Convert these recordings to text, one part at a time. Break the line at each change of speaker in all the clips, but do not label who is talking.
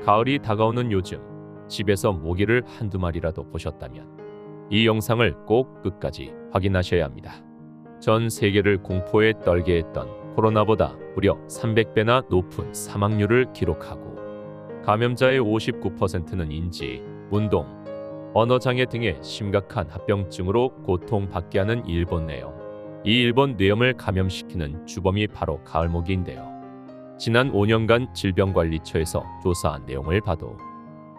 가을이 다가오는 요즘 집에서 모기를 한두 마리라도 보셨다면 이 영상을 꼭 끝까지 확인하셔야 합니다. 전 세계를 공포에 떨게 했던 코로나보다 무려 300배나 높은 사망률을 기록하고 감염자의 59%는 인지, 운동, 언어장애 등의 심각한 합병증으로 고통받게 하는 일본 뇌염. 이 일본 뇌염을 감염시키는 주범이 바로 가을모기인데요. 지난 5년간 질병관리처에서 조사한 내용을 봐도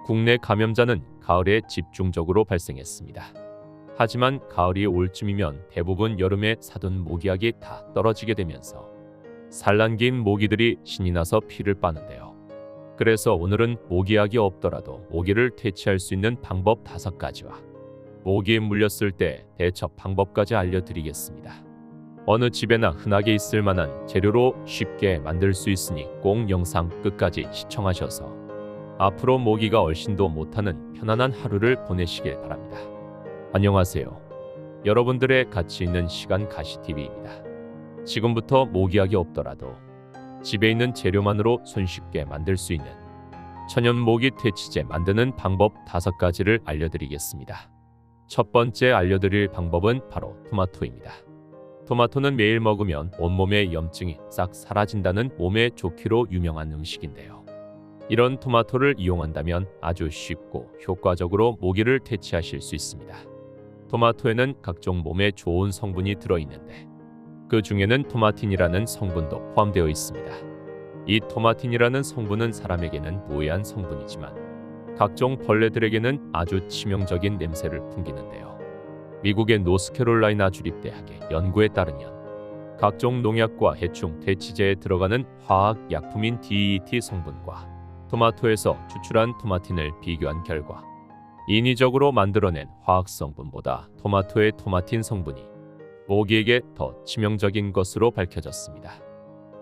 국내 감염자는 가을에 집중적으로 발생했습니다. 하지만 가을이 올 쯤이면 대부분 여름에 사둔 모기약이 다 떨어지게 되면서 산란기인 모기들이 신이 나서 피를 빠는데요. 그래서 오늘은 모기약이 없더라도 모기를 퇴치할 수 있는 방법 5가지와 모기에 물렸을 때 대처 방법까지 알려드리겠습니다. 어느 집에나 흔하게 있을 만한 재료로 쉽게 만들 수 있으니 꼭 영상 끝까지 시청하셔서 앞으로 모기가 얼씬도 못하는 편안한 하루를 보내시길 바랍니다. 안녕하세요. 여러분들의 가치 있는 시간 가시TV입니다. 지금부터 모기약이 없더라도 집에 있는 재료만으로 손쉽게 만들 수 있는 천연 모기 퇴치제 만드는 방법 5가지를 알려드리겠습니다. 첫 번째 알려드릴 방법은 바로 토마토입니다. 토마토는 매일 먹으면 온몸의 염증이 싹 사라진다는 몸에 좋기로 유명한 음식인데요. 이런 토마토를 이용한다면 아주 쉽고 효과적으로 모기를 퇴치하실 수 있습니다. 토마토에는 각종 몸에 좋은 성분이 들어있는데 그 중에는 토마틴이라는 성분도 포함되어 있습니다. 이 토마틴이라는 성분은 사람에게는 무해한 성분이지만 각종 벌레들에게는 아주 치명적인 냄새를 풍기는데요. 미국의 노스캐롤라이나 주립대학의 연구에 따르면 각종 농약과 해충 퇴치제에 들어가는 화학 약품인 DEET 성분과 토마토에서 추출한 토마틴을 비교한 결과 인위적으로 만들어낸 화학 성분보다 토마토의 토마틴 성분이 모기에게 더 치명적인 것으로 밝혀졌습니다.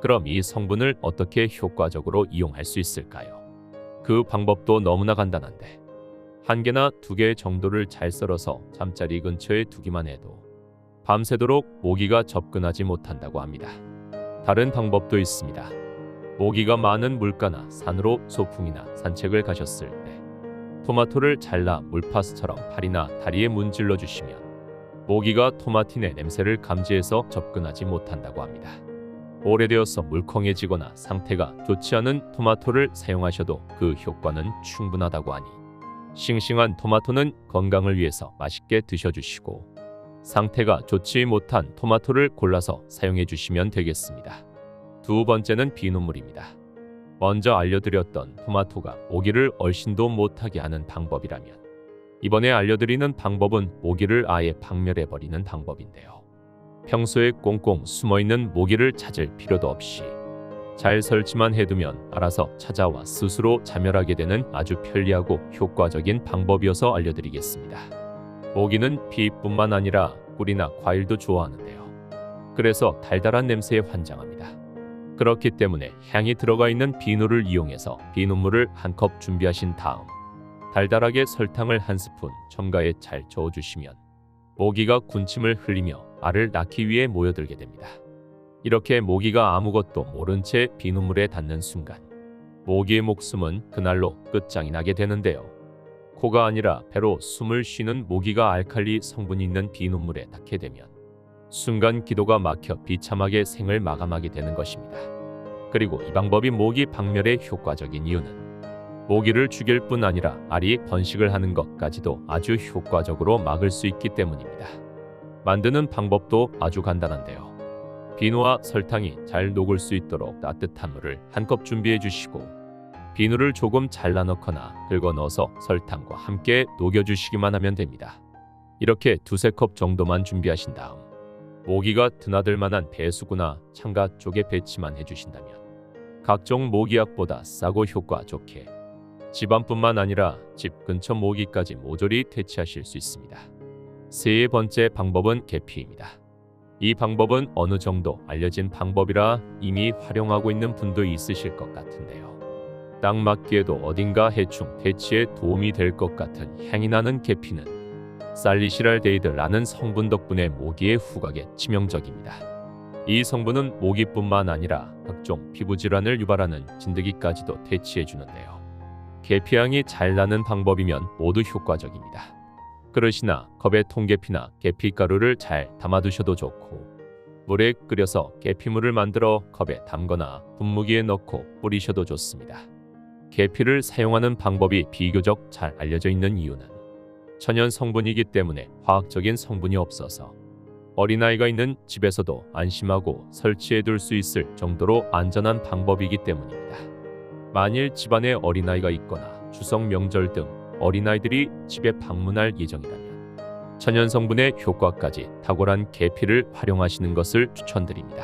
그럼 이 성분을 어떻게 효과적으로 이용할 수 있을까요? 그 방법도 너무나 간단한데 1개나 2개 정도를 잘 썰어서 잠자리 근처에 두기만 해도 밤새도록 모기가 접근하지 못한다고 합니다. 다른 방법도 있습니다. 모기가 많은 물가나 산으로 소풍이나 산책을 가셨을 때 토마토를 잘라 물파스처럼 팔이나 다리에 문질러 주시면 모기가 토마틴의 냄새를 감지해서 접근하지 못한다고 합니다. 오래되어서 물컹해지거나 상태가 좋지 않은 토마토를 사용하셔도 그 효과는 충분하다고 하니 싱싱한 토마토는 건강을 위해서 맛있게 드셔주시고 상태가 좋지 못한 토마토를 골라서 사용해 주시면 되겠습니다. 두 번째는 비눗물입니다. 먼저 알려드렸던 토마토가 모기를 얼씬도 못하게 하는 방법이라면 이번에 알려드리는 방법은 모기를 아예 박멸해버리는 방법인데요. 평소에 꽁꽁 숨어있는 모기를 찾을 필요도 없이 잘 설치만 해두면 알아서 찾아와 스스로 자멸하게 되는 아주 편리하고 효과적인 방법이어서 알려드리겠습니다. 모기는 피뿐만 아니라 꿀이나 과일도 좋아하는데요. 그래서 달달한 냄새에 환장합니다. 그렇기 때문에 향이 들어가 있는 비누를 이용해서 비눗물을 1컵 준비하신 다음 달달하게 설탕을 1스푼 첨가해 잘 저어주시면 모기가 군침을 흘리며 알을 낳기 위해 모여들게 됩니다. 이렇게 모기가 아무것도 모른 채 비눗물에 닿는 순간 모기의 목숨은 그날로 끝장이 나게 되는데요. 코가 아니라 배로 숨을 쉬는 모기가 알칼리 성분이 있는 비눗물에 닿게 되면 순간 기도가 막혀 비참하게 생을 마감하게 되는 것입니다. 그리고 이 방법이 모기 박멸에 효과적인 이유는 모기를 죽일 뿐 아니라 알이 번식을 하는 것까지도 아주 효과적으로 막을 수 있기 때문입니다. 만드는 방법도 아주 간단한데요. 비누와 설탕이 잘 녹을 수 있도록 따뜻한 물을 1컵 준비해 주시고 비누를 조금 잘라 넣거나 긁어 넣어서 설탕과 함께 녹여주시기만 하면 됩니다. 이렇게 2~3컵 정도만 준비하신 다음 모기가 드나들 만한 배수구나 창가 쪽에 배치만 해주신다면 각종 모기약보다 싸고 효과 좋게 집안뿐만 아니라 집 근처 모기까지 모조리 퇴치하실 수 있습니다. 세 번째 방법은 계피입니다. 이 방법은 어느 정도 알려진 방법이라 이미 활용하고 있는 분도 있으실 것 같은데요. 딱 맞기에도 어딘가 해충 퇴치에 도움이 될 것 같은 향이 나는 계피는 살리시랄데히드라는 성분 덕분에 모기의 후각에 치명적입니다. 이 성분은 모기뿐만 아니라 각종 피부 질환을 유발하는 진드기까지도 퇴치해 주는데요. 계피향이 잘 나는 방법이면 모두 효과적입니다. 그릇이나 컵에 통계피나 계피가루를 잘 담아두셔도 좋고, 물에 끓여서 계피물을 만들어 컵에 담거나 분무기에 넣고 뿌리셔도 좋습니다. 계피를 사용하는 방법이 비교적 잘 알려져 있는 이유는 천연 성분이기 때문에 화학적인 성분이 없어서 어린아이가 있는 집에서도 안심하고 설치해 둘 수 있을 정도로 안전한 방법이기 때문입니다. 만일 집안에 어린아이가 있거나 추석 명절 등 어린아이들이 집에 방문할 예정이라면 천연 성분의 효과까지 탁월한 계피를 활용하시는 것을 추천드립니다.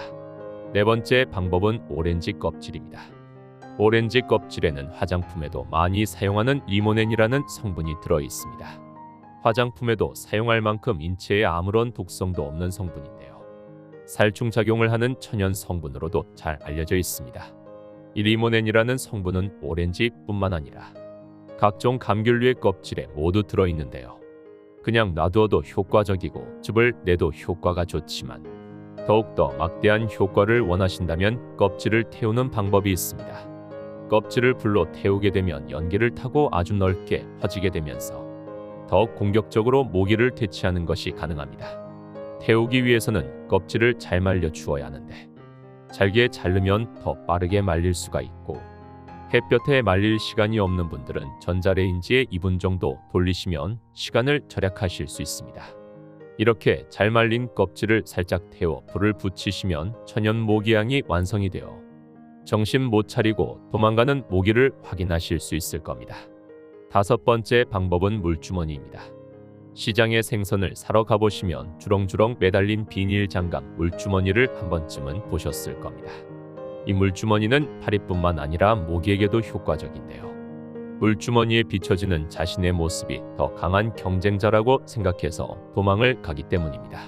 네 번째 방법은 오렌지 껍질입니다. 오렌지 껍질에는 화장품에도 많이 사용하는 리모넨이라는 성분이 들어 있습니다. 화장품에도 사용할 만큼 인체에 아무런 독성도 없는 성분인데요. 살충 작용을 하는 천연 성분으로도 잘 알려져 있습니다. 이 리모넨이라는 성분은 오렌지뿐만 아니라 각종 감귤류의 껍질에 모두 들어 있는데요. 그냥 놔두어도 효과적이고 즙을 내도 효과가 좋지만 더욱더 막대한 효과를 원하신다면 껍질을 태우는 방법이 있습니다. 껍질을 불로 태우게 되면 연기를 타고 아주 넓게 퍼지게 되면서 더욱 공격적으로 모기를 퇴치하는 것이 가능합니다. 태우기 위해서는 껍질을 잘 말려 주어야 하는데 잘게 자르면 더 빠르게 말릴 수가 있고, 햇볕에 말릴 시간이 없는 분들은 전자레인지에 2분 정도 돌리시면 시간을 절약하실 수 있습니다. 이렇게 잘 말린 껍질을 살짝 태워 불을 붙이시면 천연 모기향이 완성이 되어 정신 못 차리고 도망가는 모기를 확인하실 수 있을 겁니다. 다섯 번째 방법은 물주머니입니다. 시장에 생선을 사러 가보시면 주렁주렁 매달린 비닐 장갑 물주머니를 한 번쯤은 보셨을 겁니다. 이 물주머니는 파리뿐만 아니라 모기에게도 효과적인데요. 물주머니에 비춰지는 자신의 모습이 더 강한 경쟁자라고 생각해서 도망을 가기 때문입니다.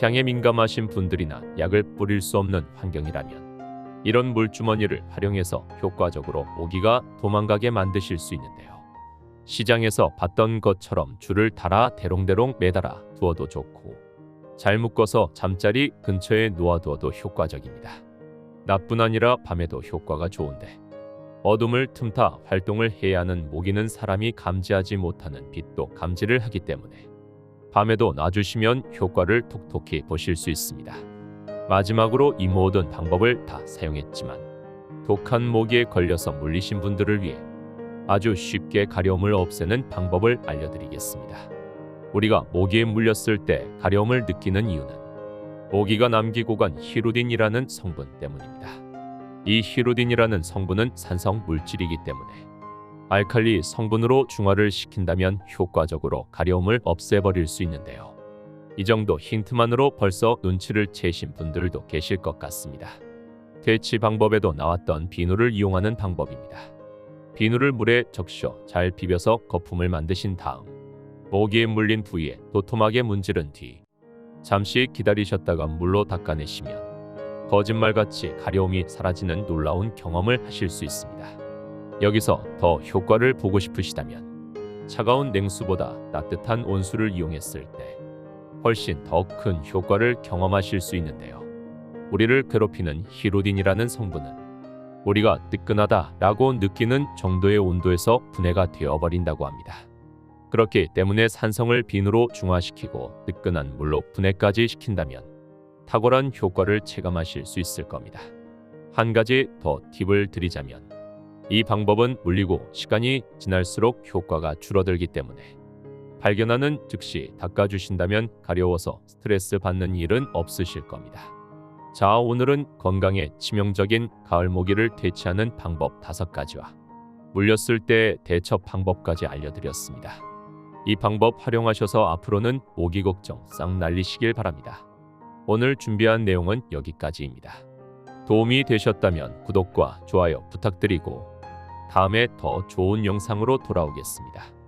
향에 민감하신 분들이나 약을 뿌릴 수 없는 환경이라면 이런 물주머니를 활용해서 효과적으로 모기가 도망가게 만드실 수 있는데요. 시장에서 봤던 것처럼 줄을 달아 대롱대롱 매달아 두어도 좋고, 잘 묶어서 잠자리 근처에 놓아두어도 효과적입니다. 낮뿐 아니라 밤에도 효과가 좋은데, 어둠을 틈타 활동을 해야 하는 모기는 사람이 감지하지 못하는 빛도 감지를 하기 때문에 밤에도 놔주시면 효과를 톡톡히 보실 수 있습니다. 마지막으로 이 모든 방법을 다 사용했지만 독한 모기에 걸려서 물리신 분들을 위해 아주 쉽게 가려움을 없애는 방법을 알려드리겠습니다. 우리가 모기에 물렸을 때 가려움을 느끼는 이유는 모기가 남기고 간 히루딘이라는 성분 때문입니다. 이 히루딘이라는 성분은 산성 물질이기 때문에 알칼리 성분으로 중화를 시킨다면 효과적으로 가려움을 없애버릴 수 있는데요. 이 정도 힌트만으로 벌써 눈치를 채신 분들도 계실 것 같습니다. 퇴치 방법에도 나왔던 비누를 이용하는 방법입니다. 비누를 물에 적셔 잘 비벼서 거품을 만드신 다음 모기에 물린 부위에 도톰하게 문지른 뒤 잠시 기다리셨다가 물로 닦아내시면 거짓말같이 가려움이 사라지는 놀라운 경험을 하실 수 있습니다. 여기서 더 효과를 보고 싶으시다면 차가운 냉수보다 따뜻한 온수를 이용했을 때 훨씬 더 큰 효과를 경험하실 수 있는데요. 우리를 괴롭히는 히루딘이라는 성분은 우리가 뜨끈하다라고 느끼는 정도의 온도에서 분해가 되어버린다고 합니다. 그렇기 때문에 산성을 비누로 중화시키고 뜨끈한 물로 분해까지 시킨다면 탁월한 효과를 체감하실 수 있을 겁니다. 한 가지 더 팁을 드리자면 이 방법은 물리고 시간이 지날수록 효과가 줄어들기 때문에 발견하는 즉시 닦아주신다면 가려워서 스트레스 받는 일은 없으실 겁니다. 자, 오늘은 건강에 치명적인 가을 모기를 퇴치하는 방법 5가지와 물렸을 때 대처 방법까지 알려드렸습니다. 이 방법 활용하셔서 앞으로는 모기 걱정 싹 날리시길 바랍니다. 오늘 준비한 내용은 여기까지입니다. 도움이 되셨다면 구독과 좋아요 부탁드리고 다음에 더 좋은 영상으로 돌아오겠습니다.